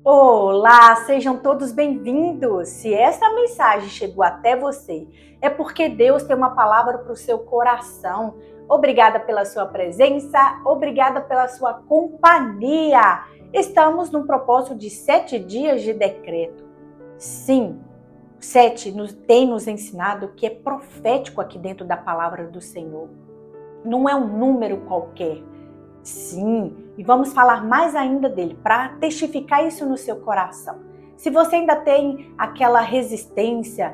Olá, sejam todos bem-vindos! Se essa mensagem chegou até você, é porque Deus tem uma palavra para o seu coração. Obrigada pela sua presença, obrigada pela sua companhia. Estamos num propósito de 7 dias de decreto. Sim, 7 tem nos ensinado que é profético aqui dentro da palavra do Senhor. Não é um número qualquer. Sim, e vamos falar mais ainda dele, para testificar isso no seu coração. Se você ainda tem aquela resistência,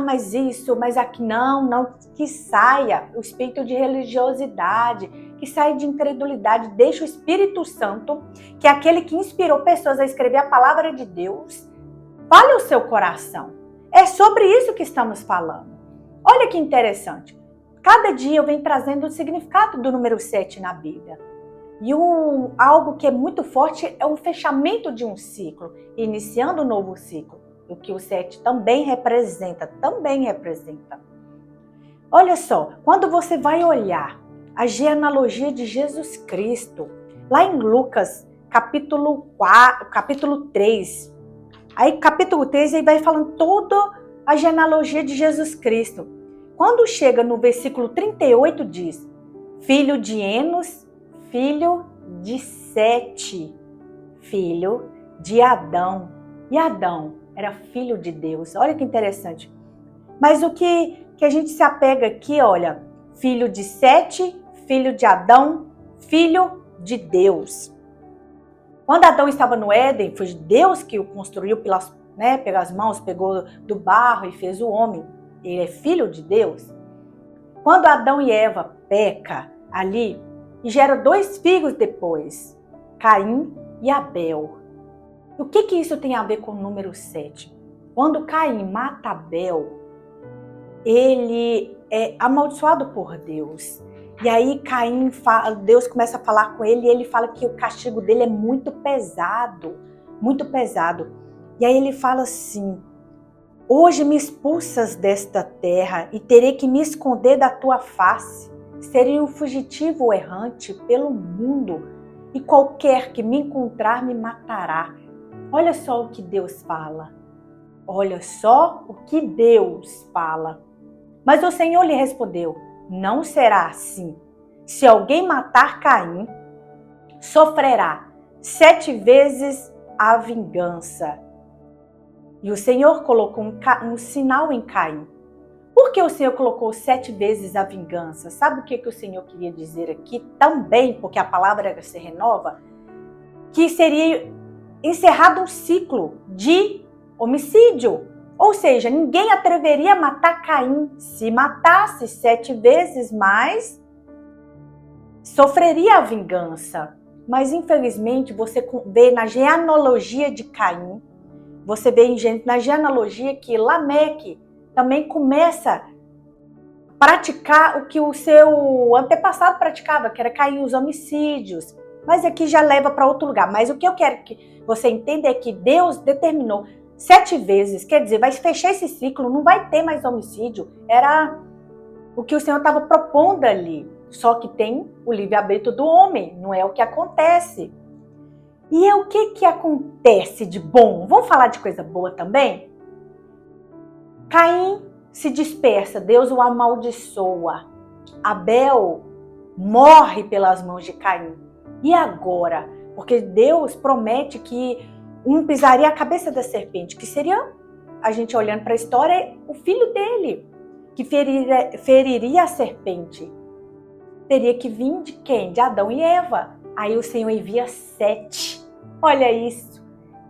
mas isso, mas aqui não, que saia o espírito de religiosidade, que saia de incredulidade, deixa o Espírito Santo, que é aquele que inspirou pessoas a escrever a palavra de Deus, fale o seu coração. É sobre isso que estamos falando. Olha que interessante, cada dia eu venho trazendo o significado do número 7 na Bíblia. E algo que é muito forte é o fechamento de um ciclo, iniciando um novo ciclo, o que o 7 também representa. Olha só, quando você vai olhar a genealogia de Jesus Cristo, lá em Lucas, capítulo 3, aí capítulo 3 aí vai falando toda a genealogia de Jesus Cristo. Quando chega no versículo 38 diz, filho de Enos, filho de Sete, filho de Adão. E Adão era filho de Deus. Olha que interessante. Mas o que a gente se apega aqui, olha, filho de Sete, filho de Adão, filho de Deus. Quando Adão estava no Éden, foi Deus que o construiu pelas mãos, pegou do barro e fez o homem. Ele é filho de Deus. Quando Adão e Eva pecam ali, e gera 2 filhos depois, Caim e Abel. O que isso tem a ver com o número 7? Quando Caim mata Abel, ele é amaldiçoado por Deus. E aí Deus começa a falar com ele e ele fala que o castigo dele é muito pesado, muito pesado. E aí ele fala assim, hoje me expulsas desta terra e terei que me esconder da tua face. Serei um fugitivo errante pelo mundo e qualquer que me encontrar me matará. Olha só o que Deus fala. Olha só o que Deus fala. Mas o Senhor lhe respondeu, não será assim. Se alguém matar Caim, sofrerá 7 vezes a vingança. E o Senhor colocou um sinal em Caim. Por que o Senhor colocou 7 vezes a vingança? Sabe o que o Senhor queria dizer aqui também, porque a palavra se renova? Que seria encerrado um ciclo de homicídio. Ou seja, ninguém atreveria a matar Caim. Se matasse 7 vezes mais, sofreria a vingança. Mas infelizmente você vê na genealogia de Caim, você vê na genealogia que Lameque também começa a praticar o que o seu antepassado praticava, que era cair os homicídios. Mas aqui já leva para outro lugar. Mas o que eu quero que você entenda é que Deus determinou 7 vezes, quer dizer, vai fechar esse ciclo, não vai ter mais homicídio. Era o que o Senhor estava propondo ali. Só que tem o livre-arbítrio do homem, não é o que acontece. E é o que acontece de bom? Vamos falar de coisa boa também? Caim se dispersa, Deus o amaldiçoa. Abel morre pelas mãos de Caim. E agora? Porque Deus promete que um pisaria a cabeça da serpente, que seria, a gente olhando para a história, o filho dele, que feriria a serpente. Teria que vir de quem? De Adão e Eva. Aí o Senhor envia 7. Olha isso.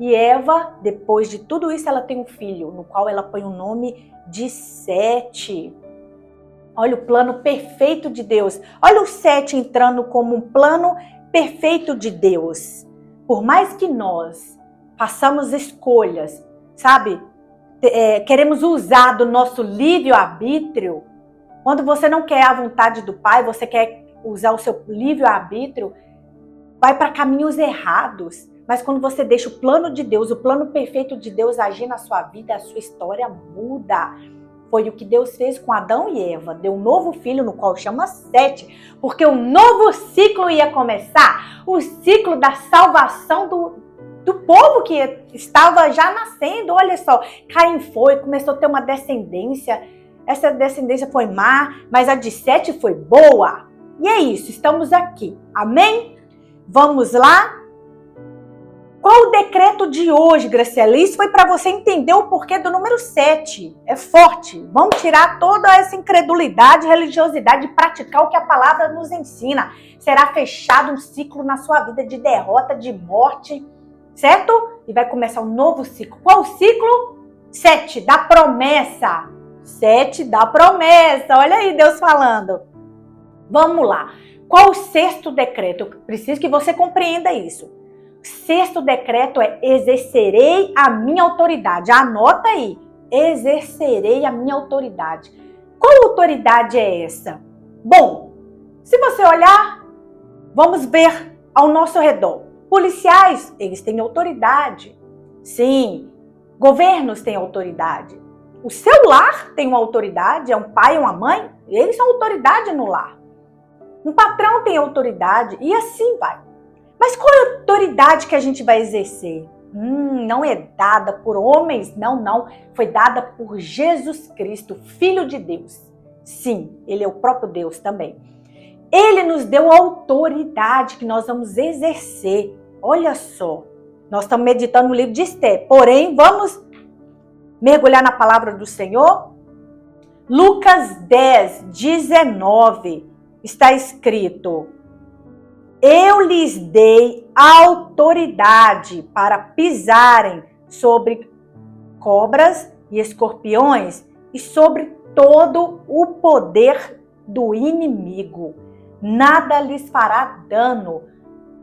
E Eva, depois de tudo isso, ela tem um filho, no qual ela põe o nome de Sete. Olha o plano perfeito de Deus. Olha o 7 entrando como um plano perfeito de Deus. Por mais que nós façamos escolhas, sabe? Queremos usar do nosso livre-arbítrio. Quando você não quer a vontade do Pai, você quer usar o seu livre-arbítrio, vai para caminhos errados. Mas quando você deixa o plano de Deus, o plano perfeito de Deus agir na sua vida, a sua história muda. Foi o que Deus fez com Adão e Eva. Deu um novo filho, no qual chama Sete, porque um novo ciclo ia começar. O ciclo da salvação do do povo que estava já nascendo. Olha só, Caim começou a ter uma descendência. Essa descendência foi má, mas a de Sete foi boa. E é isso, estamos aqui. Amém? Vamos lá? Qual o decreto de hoje, Graciela? Isso foi para você entender o porquê do número 7. É forte. Vamos tirar toda essa incredulidade, religiosidade e praticar o que a palavra nos ensina. Será fechado um ciclo na sua vida de derrota, de morte, certo? E vai começar um novo ciclo. Qual o ciclo? 7, da promessa. 7 da promessa. Olha aí Deus falando. Vamos lá. Qual o sexto decreto? Eu preciso que você compreenda isso. Sexto decreto é: exercerei a minha autoridade. Anota aí. Exercerei a minha autoridade. Qual autoridade é essa? Bom, se você olhar, vamos ver ao nosso redor. Policiais, eles têm autoridade. Sim, governos têm autoridade. O seu lar tem uma autoridade, é um pai, uma mãe, eles são autoridade no lar. Um patrão tem autoridade e assim vai. Mas qual é a autoridade que a gente vai exercer? Não é dada por homens, não. Foi dada por Jesus Cristo, Filho de Deus. Sim, Ele é o próprio Deus também. Ele nos deu a autoridade que nós vamos exercer. Olha só, nós estamos meditando no livro de Esther. Porém, vamos mergulhar na palavra do Senhor? Lucas 10, 19, está escrito: eu lhes dei autoridade para pisarem sobre cobras e escorpiões e sobre todo o poder do inimigo. Nada lhes fará dano.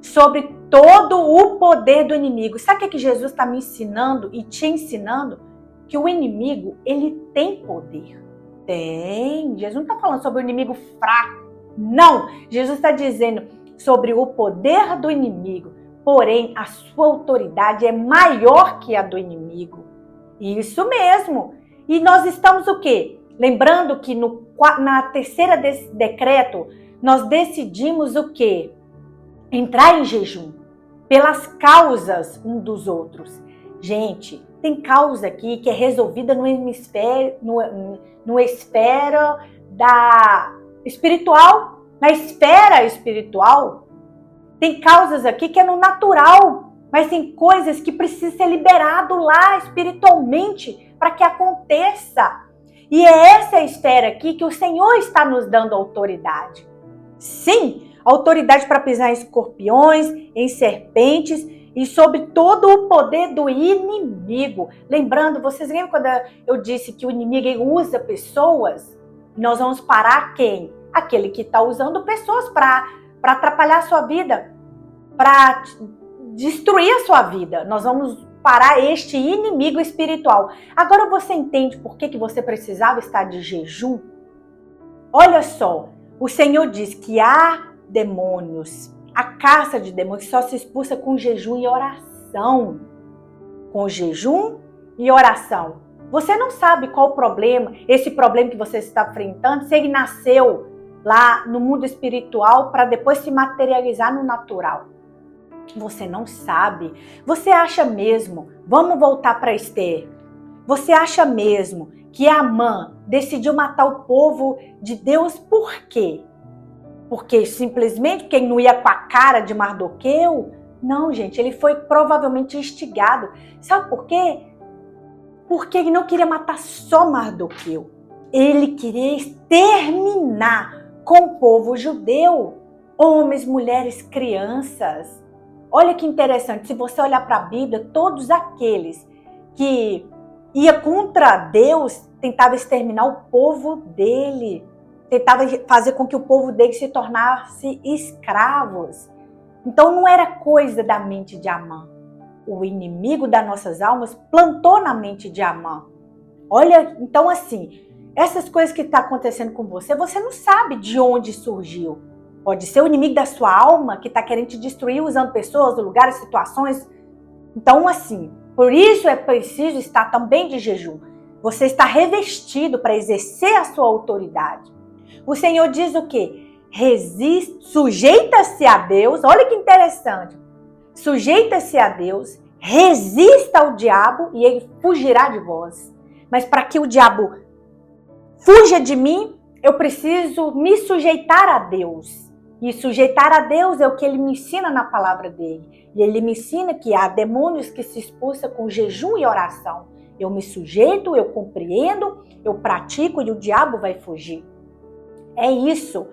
Sobre todo o poder do inimigo. Sabe o que Jesus está me ensinando e te ensinando? Que o inimigo, ele tem poder. Tem. Jesus não está falando sobre o inimigo fraco. Não. Jesus está dizendo sobre o poder do inimigo, porém a sua autoridade é maior que a do inimigo. Isso mesmo. E nós estamos o quê? Lembrando que na terceira decreto, nós decidimos o quê? Entrar em jejum pelas causas um dos outros. Gente, tem causa aqui que é resolvida no esfera da espiritual. Na esfera espiritual, tem causas aqui que é no natural, mas tem coisas que precisam ser liberado lá espiritualmente para que aconteça. E é essa esfera aqui que o Senhor está nos dando autoridade. Sim, autoridade para pisar em escorpiões, em serpentes e sobre todo o poder do inimigo. Lembrando, vocês lembram quando eu disse que o inimigo usa pessoas? Nós vamos parar quem? Aquele que está usando pessoas para atrapalhar a sua vida, para destruir a sua vida. Nós vamos parar este inimigo espiritual. Agora você entende por que você precisava estar de jejum? Olha só, o Senhor diz que há demônios, a caça de demônios só se expulsa com jejum e oração. Com jejum e oração. Você não sabe qual o problema, esse problema que você está enfrentando, se ele nasceu lá no mundo espiritual para depois se materializar no natural. Você não sabe. Você acha mesmo, vamos voltar para Esther, você acha mesmo que Amã decidiu matar o povo de Deus por quê? Porque simplesmente porque ele não ia com a cara de Mardoqueu? Não, gente, ele foi provavelmente instigado. Sabe por quê? Porque ele não queria matar só Mardoqueu. Ele queria exterminar com o povo judeu, homens, mulheres, crianças. Olha que interessante, se você olhar para a Bíblia, todos aqueles que ia contra Deus tentava exterminar o povo dele, tentava fazer com que o povo dele se tornasse escravos. Então não era coisa da mente de Amã. O inimigo das nossas almas plantou na mente de Amã. Olha, então assim, essas coisas que estão acontecendo com você, você não sabe de onde surgiu. Pode ser o inimigo da sua alma que está querendo te destruir usando pessoas, lugares, situações. Então, assim, por isso é preciso estar também de jejum. Você está revestido para exercer a sua autoridade. O Senhor diz o quê? Sujeita-se a Deus. Olha que interessante. Sujeita-se a Deus, resista ao diabo e ele fugirá de vós. Mas para que o diabo fuja de mim, eu preciso me sujeitar a Deus. E sujeitar a Deus é o que ele me ensina na palavra dele. E ele me ensina que há demônios que se expulsam com jejum e oração. Eu me sujeito, eu compreendo, eu pratico e o diabo vai fugir. É isso.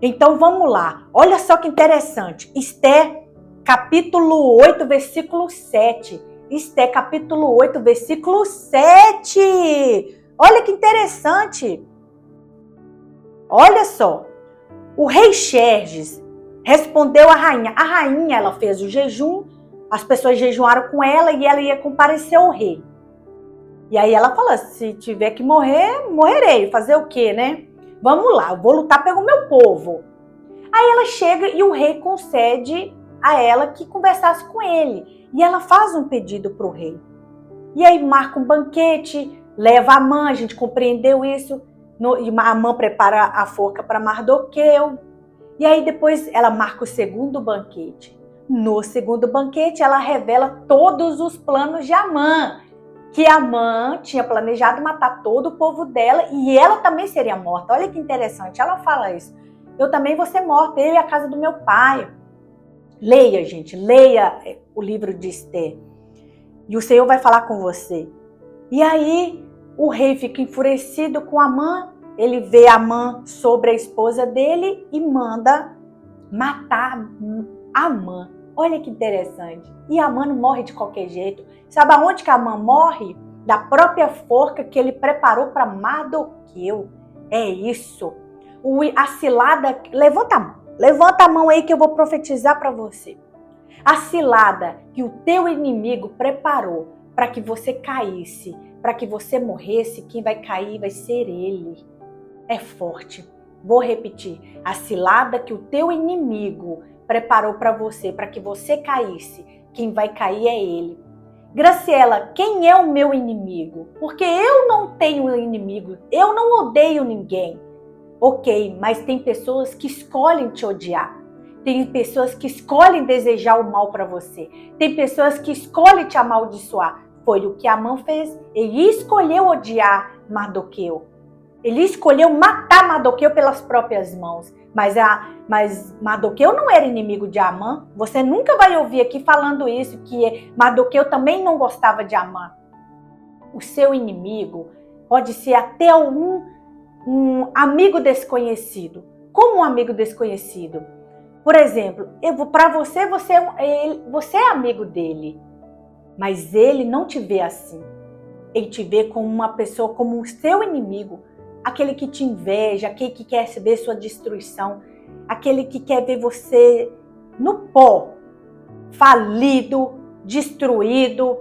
Então vamos lá. Olha só que interessante. Esther, capítulo 8, versículo 7. Esther, capítulo 8, versículo 7. Olha que interessante. Olha só. O rei Xerxes respondeu à rainha. A rainha, ela fez o jejum, as pessoas jejuaram com ela e ela ia comparecer ao rei. E aí ela falou, se tiver que morrer, morrerei. Fazer o quê, né? Vamos lá, eu vou lutar pelo meu povo. Aí ela chega e o rei concede a ela que conversasse com ele. E ela faz um pedido para o rei. E aí marca um banquete, leva Amã, a gente compreendeu isso. E Amã prepara a forca para Mardoqueu. E aí depois ela marca o segundo banquete. No segundo banquete ela revela todos os planos de Amã. Que Amã tinha planejado matar todo o povo dela e ela também seria morta. Olha que interessante, ela fala isso. Eu também vou ser morta, eu e a casa do meu pai. Leia, gente, leia o livro de Esther. E o Senhor vai falar com você. E aí o rei fica enfurecido com Amã. Ele vê Amã sobre a esposa dele e manda matar Amã. Olha que interessante. E Amã não morre de qualquer jeito. Sabe aonde que Amã morre? Da própria forca que ele preparou para Mardoqueu. É isso. A cilada... Levanta a mão aí que eu vou profetizar para você. A cilada que o teu inimigo preparou para que você caísse, para que você morresse, quem vai cair vai ser ele. É forte. Vou repetir. A cilada que o teu inimigo preparou para que você caísse, quem vai cair é ele. Graciela, quem é o meu inimigo? Porque eu não tenho inimigo, eu não odeio ninguém. Ok, mas tem pessoas que escolhem te odiar. Tem pessoas que escolhem desejar o mal para você. Tem pessoas que escolhem te amaldiçoar. Foi o que Amã fez. Ele escolheu odiar Mardoqueu. Ele escolheu matar Mardoqueu pelas próprias mãos. Mas Mardoqueu não era inimigo de Amã. Você nunca vai ouvir aqui falando isso, que Mardoqueu também não gostava de Amã. O seu inimigo pode ser até um amigo desconhecido. Como um amigo desconhecido? Por exemplo, para você é amigo dele. Mas ele não te vê assim. Ele te vê como uma pessoa, como o seu inimigo. Aquele que te inveja, aquele que quer ver sua destruição, aquele que quer ver você no pó, falido, destruído,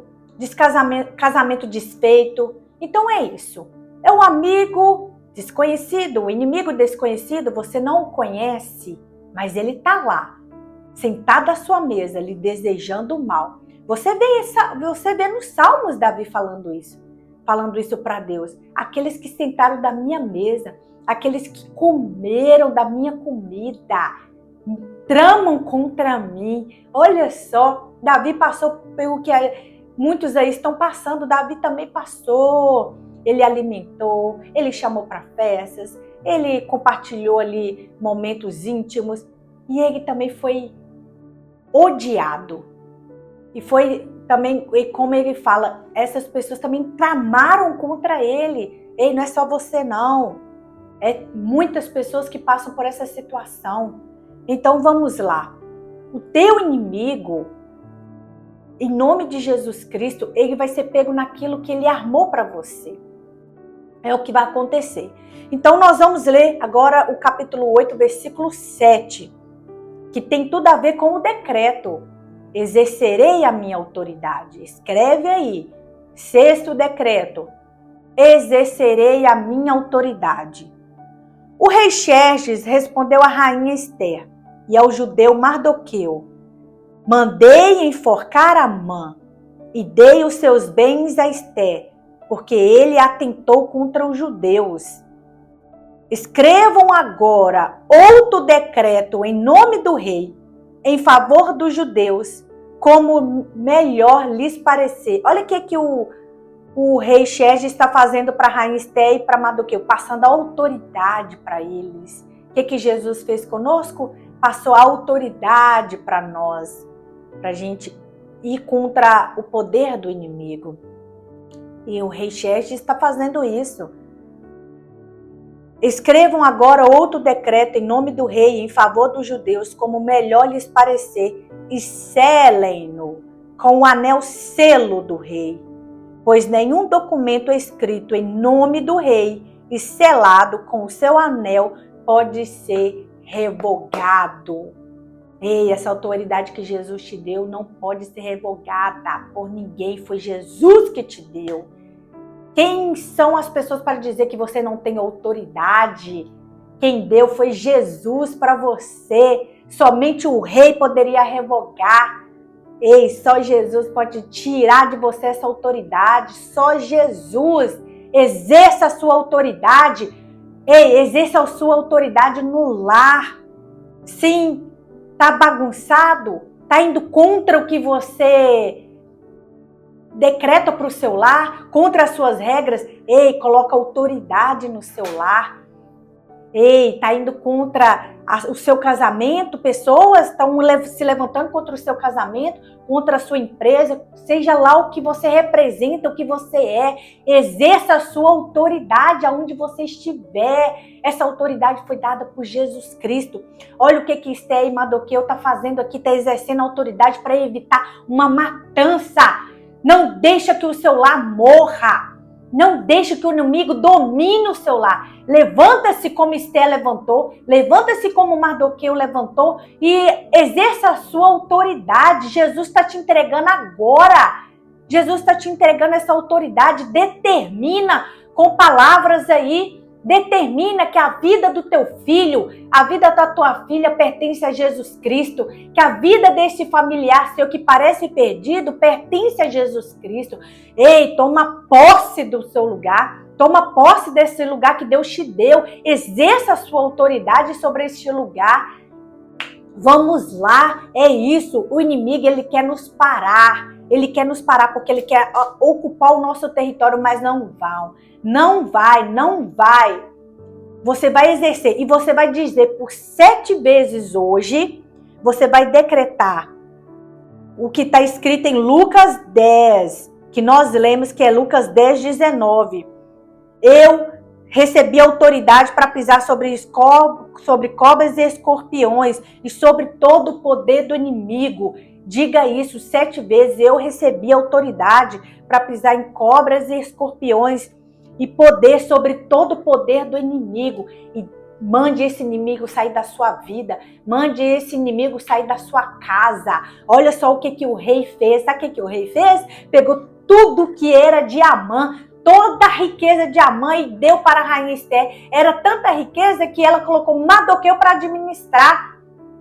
casamento desfeito. Então é isso. É um amigo desconhecido, o inimigo desconhecido, você não o conhece, mas ele está lá, sentado à sua mesa, lhe desejando o mal. Você vê nos Salmos Davi falando isso para Deus. Aqueles que sentaram da minha mesa, aqueles que comeram da minha comida, tramam contra mim. Olha só, Davi passou pelo que muitos aí estão passando, Davi também passou. Ele alimentou, ele chamou para festas, ele compartilhou ali momentos íntimos e ele também foi odiado. E foi também, como ele fala, essas pessoas também tramaram contra ele. Ei, não é só você não. É muitas pessoas que passam por essa situação. Então vamos lá. O teu inimigo, em nome de Jesus Cristo, ele vai ser pego naquilo que ele armou para você. É o que vai acontecer. Então nós vamos ler agora o capítulo 8, versículo 7, que tem tudo a ver com o decreto. Exercerei a minha autoridade. Escreve aí. Sexto decreto. Exercerei a minha autoridade. O rei Xerxes respondeu à rainha Esther e ao judeu Mardoqueu: mandei enforcar Amã e dei os seus bens a Esther, porque ele atentou contra os judeus. Escrevam agora outro decreto em nome do rei, em favor dos judeus, como melhor lhes parecer. Olha o que o rei Xerxes está fazendo para a rainha Esté e para Mardoqueu, passando a autoridade para eles. O que Jesus fez conosco? Passou a autoridade para nós, para a gente ir contra o poder do inimigo. E o rei Xerxes está fazendo isso. Escrevam agora outro decreto em nome do rei em favor dos judeus, como melhor lhes parecer, e selem-no com o anel selo do rei. Pois nenhum documento escrito em nome do rei e selado com o seu anel pode ser revogado. Ei, essa autoridade que Jesus te deu não pode ser revogada por ninguém. Foi Jesus que te deu. Quem são as pessoas para dizer que você não tem autoridade? Quem deu foi Jesus para você. Somente o rei poderia revogar. Ei, só Jesus pode tirar de você essa autoridade. Só Jesus. Exerça a sua autoridade. Ei, exerça a sua autoridade no lar. Sim, tá bagunçado? Tá indo contra o que você decreta para o seu lar, contra as suas regras? Ei, coloca autoridade no seu lar. Ei, tá indo contra o seu casamento? Pessoas estão se levantando contra o seu casamento, contra a sua empresa, seja lá o que você representa, o que você é. Exerça a sua autoridade aonde você estiver. Essa autoridade foi dada por Jesus Cristo. Olha o que Esté e Mardoqueu está fazendo aqui, está exercendo autoridade para evitar uma matança. Não deixa que o seu lar morra. Não deixe que o inimigo domine o seu lar. Levanta-se como Esté levantou, levanta-se como Mardoqueu levantou e exerça a sua autoridade. Jesus está te entregando agora. Jesus está te entregando essa autoridade. Determina com palavras aí. Determina que a vida do teu filho, a vida da tua filha pertence a Jesus Cristo, que a vida desse familiar seu que parece perdido pertence a Jesus Cristo. Ei, toma posse do seu lugar, toma posse desse lugar que Deus te deu, exerça a sua autoridade sobre este lugar. Vamos lá, é isso, o inimigo ele quer nos parar. Ele quer nos parar porque ele quer ocupar o nosso território, mas não vão. Não vai. Você vai exercer e você vai dizer por 7 vezes hoje, você vai decretar o que está escrito em Lucas 10, que nós lemos que é Lucas 10, 19. Eu recebi autoridade para pisar sobre cobras e escorpiões e sobre todo o poder do inimigo. Diga isso 7 vezes. Eu recebi autoridade para pisar em cobras e escorpiões e poder sobre todo o poder do inimigo. E mande esse inimigo sair da sua vida. Mande esse inimigo sair da sua casa. Olha só o que o rei fez. Sabe o que o rei fez? Pegou tudo que era de Amã, toda a riqueza de Amã e deu para a rainha Esté. Era tanta riqueza que ela colocou Mardoqueu para administrar.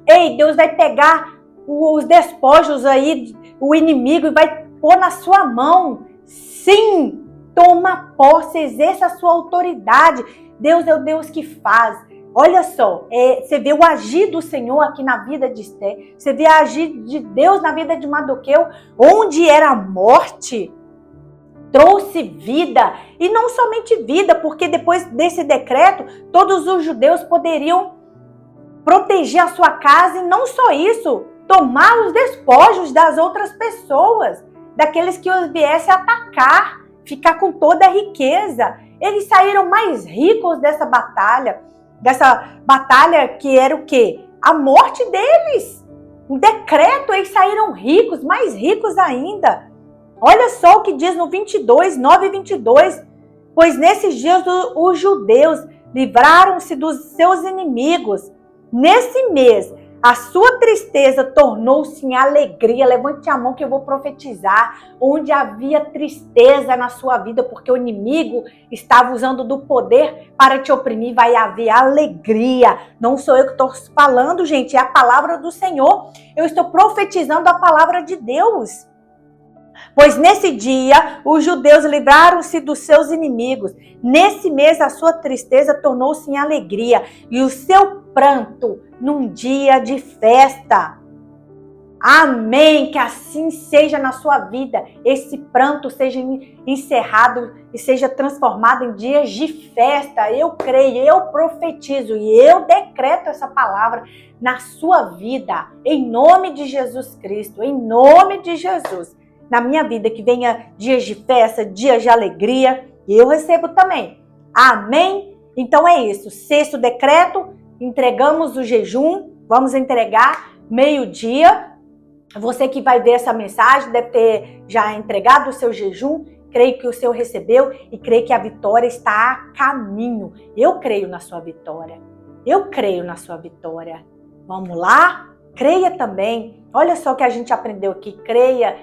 Ei, Deus vai pegar os despojos aí, o inimigo, e vai pôr na sua mão. Sim, toma posse, exerça a sua autoridade. Deus é o Deus que faz. Olha só, você vê o agir do Senhor aqui na vida de Esté, você vê o agir de Deus na vida de Mardoqueu, onde era morte, trouxe vida, e não somente vida, porque depois desse decreto, todos os judeus poderiam proteger a sua casa, e não só isso, tomar os despojos das outras pessoas, daqueles que os viessem atacar, ficar com toda a riqueza. Eles saíram mais ricos dessa batalha que era o quê? A morte deles. Um decreto, eles saíram ricos, mais ricos ainda. Olha só o que diz no 22, 9 e 22. Pois nesses dias os judeus livraram-se dos seus inimigos. Nesse mês, a sua tristeza tornou-se em alegria. Levante a mão que eu vou profetizar. Onde havia tristeza na sua vida, porque o inimigo estava usando do poder para te oprimir, vai haver alegria. Não sou eu que estou falando, gente, é a palavra do Senhor. Eu estou profetizando a palavra de Deus. Pois nesse dia os judeus livraram-se dos seus inimigos. Nesse mês a sua tristeza tornou-se em alegria e o seu pranto num dia de festa. Amém, que assim seja na sua vida, esse pranto seja encerrado e seja transformado em dias de festa. Eu creio, eu profetizo e eu decreto essa palavra na sua vida, em nome de Jesus Cristo, em nome de Jesus. Na minha vida, que venha dias de festa, dias de alegria, e eu recebo também. Amém? Então é isso, sexto decreto, entregamos o jejum, vamos entregar meio-dia. Você que vai ver essa mensagem deve ter já entregado o seu jejum, creio que o seu recebeu e creio que a vitória está a caminho. Eu creio na sua vitória. Eu creio na sua vitória. Vamos lá? Creia também. Olha só o que a gente aprendeu aqui. Creia,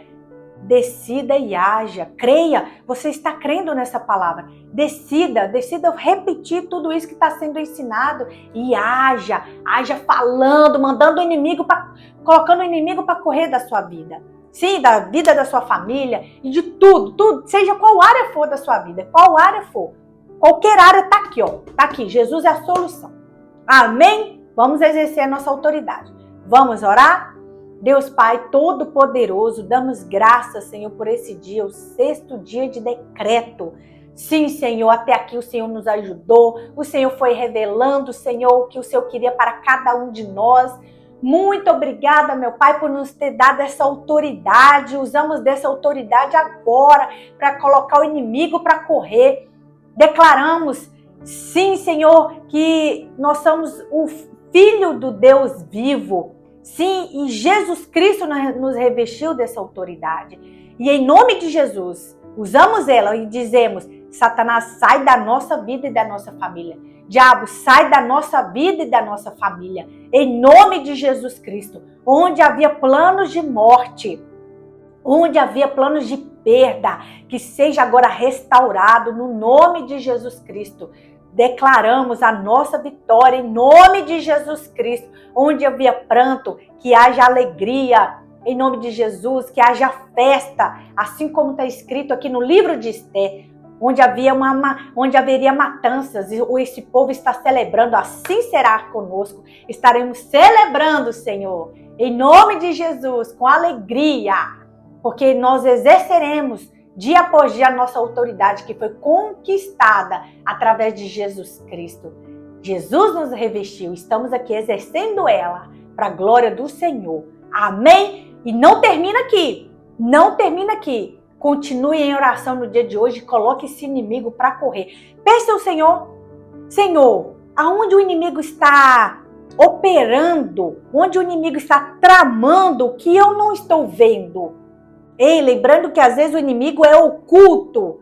decida e haja. Creia. Você está crendo nessa palavra. Decida repetir tudo isso que está sendo ensinado e haja. Haja falando, mandando o inimigo colocando o inimigo para correr da sua vida. Sim, da vida da sua família e de tudo, seja qual área for da sua vida, qual área for. Qualquer área está aqui, ó. Está aqui. Jesus é a solução. Amém? Vamos exercer a nossa autoridade. Vamos orar? Deus Pai Todo-Poderoso, damos graças, Senhor, por esse dia, o sexto dia de decreto. Sim, Senhor, até aqui o Senhor nos ajudou, o Senhor foi revelando, Senhor, o que o Senhor queria para cada um de nós. Muito obrigada, meu Pai, por nos ter dado essa autoridade. Usamos dessa autoridade agora para colocar o inimigo para correr. Declaramos, sim, Senhor, que nós somos o Filho do Deus vivo. Sim, e Jesus Cristo nos revestiu dessa autoridade. E em nome de Jesus, usamos ela e dizemos: Satanás, sai da nossa vida e da nossa família. Diabo, sai da nossa vida e da nossa família. Em nome de Jesus Cristo, onde havia planos de morte, onde havia planos de perda, que seja agora restaurado no nome de Jesus Cristo. Declaramos a nossa vitória em nome de Jesus Cristo. Onde havia pranto, que haja alegria. Em nome de Jesus, que haja festa, assim como está escrito aqui no livro de Esther, onde haveria matanças, e esse povo está celebrando, assim será conosco. Estaremos celebrando, Senhor, em nome de Jesus, com alegria, porque nós exerceremos dia após dia a nossa autoridade que foi conquistada através de Jesus Cristo. Jesus nos revestiu, estamos aqui exercendo ela para a glória do Senhor. Amém? E não termina aqui, não termina aqui. Continue em oração no dia de hoje e coloque esse inimigo para correr. Peça ao Senhor, Senhor, aonde o inimigo está operando, onde o inimigo está tramando que eu não estou vendo. Ei, lembrando que às vezes o inimigo é oculto,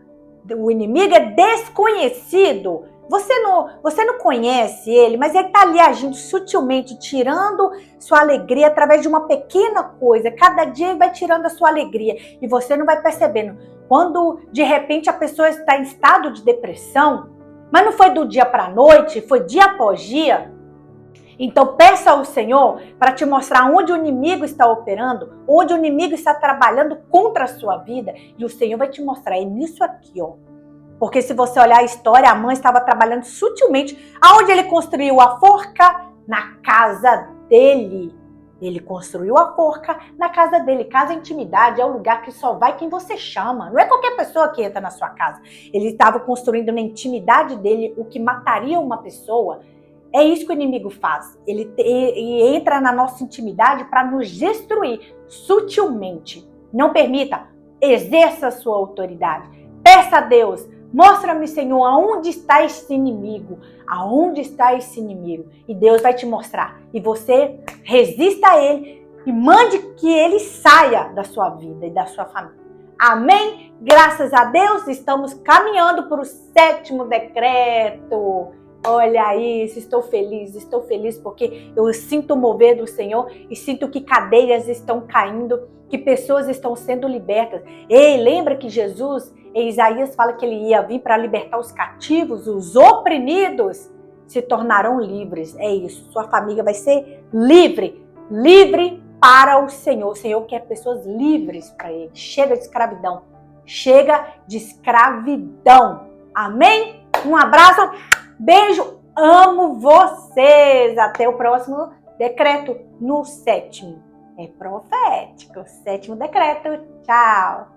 o inimigo é desconhecido. Você não conhece ele, mas ele está ali agindo sutilmente, tirando sua alegria através de uma pequena coisa. Cada dia ele vai tirando a sua alegria e você não vai percebendo. Quando de repente a pessoa está em estado de depressão, mas não foi do dia para a noite, foi dia após dia. Então peça ao Senhor para te mostrar onde o inimigo está operando, onde o inimigo está trabalhando contra a sua vida. E o Senhor vai te mostrar, é nisso aqui, ó. Porque se você olhar a história, a mãe estava trabalhando sutilmente. Aonde ele construiu a forca? Na casa dele. Ele construiu a forca na casa dele. Casa é intimidade, é o lugar que só vai quem você chama. Não é qualquer pessoa que entra na sua casa. Ele estava construindo na intimidade dele o que mataria uma pessoa. É isso que o inimigo faz. Ele entra na nossa intimidade para nos destruir sutilmente. Não permita. Exerça a sua autoridade. Peça a Deus. Mostra-me, Senhor, aonde está esse inimigo? Aonde está esse inimigo? E Deus vai te mostrar. E você resista a ele e mande que ele saia da sua vida e da sua família. Amém? Graças a Deus, estamos caminhando para o sétimo decreto. Olha isso, estou feliz porque eu sinto o mover do Senhor e sinto que cadeias estão caindo, que pessoas estão sendo libertas. Ei, lembra que Jesus, em Isaías, fala que ele ia vir para libertar os cativos, os oprimidos se tornarão livres. É isso, sua família vai ser livre, livre para o Senhor. O Senhor quer pessoas livres para ele. Chega de escravidão, chega de escravidão. Amém? Um abraço. Beijo, amo vocês. Até o próximo decreto, no sétimo. É profético. Sétimo decreto. Tchau.